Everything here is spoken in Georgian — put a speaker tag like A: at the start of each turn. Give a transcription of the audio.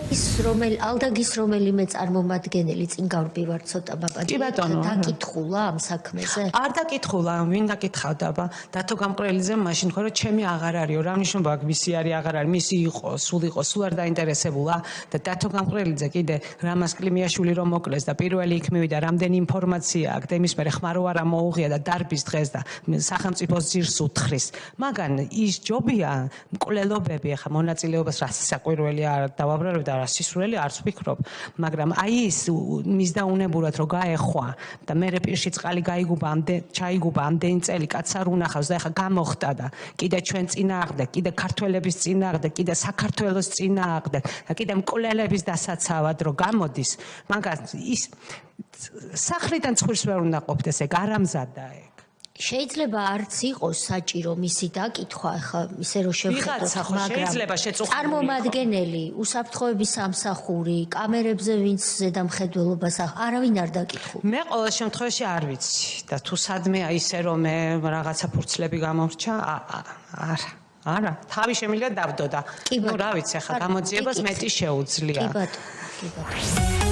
A: ის ალდაგის რომელიმე წარმომადგენელი წინ გავდივარ ცოტა დაკითხულა ამ საქმეზე?
B: არ დაკითხულა, ვინ დაკითხავდა აბა? დათო გამყრელიძე მაშინ ხო რომ ჩემი აღარ არისო, რა მნიშვნელობა აქვს მისი აღარ არის, მისი იყო, სულ არ დაინტერესებულა და დათო გამყრელიძე კიდე რამას კლიმიაშვილი რომ მოკლეს და პირველი იქ მივიდა, რამდენი ინფორმაცია აქვს და იმის მერე ხმარო არა მოუღია და დარბის დღეს და სახელმწიფოს ძირს უთხრის. მაგან ის ჯობია მკვლელობები ახლა მონაწილეობას რა საკვირველი არ დავაბრალებ და რა სისულელი არც ვფიქრობ, მაგრამ აი ის მისდაუნებურად რომ გაეხვა და მერე პირში წყალი ჩაიგუბა ამდენი წელი კაც არ უნახავს და ახლა გამოხდა და კიდე ჩვენ წინააღმდეგ, კიდე ქართველების წინააღმდეგ, კიდე საქართველოს წინააღმდეგ და კიდე მკვლელების დასაცავად რომ გამოდის, მაგას ის სახლიდან ცხვირს ვერ უნდა ყოფდეს, ეგ არამზადა ეგ.
A: შეიძლება არც იყოს საჭირო მისი დაკითხვა, ახლა ისე რომ შევხედოთ,
B: მაგრამ
A: წარმომადგენელი, უსაფრთხოების სამსახური, კამერებზე ვინც ზედამხედველობას არავინ არ დაკითხულობს.
B: მე ყოველ შემთხვევაში არ ვიცი და თუ სადმე ისე რომ მე რაღაცა ფურცლები გამორჩა, არა, თავი შემიძლია დავდო და ნუ რა ვიცი, ახლა გამოძიებას მეტი შეუძლია.
A: კი ბატონო.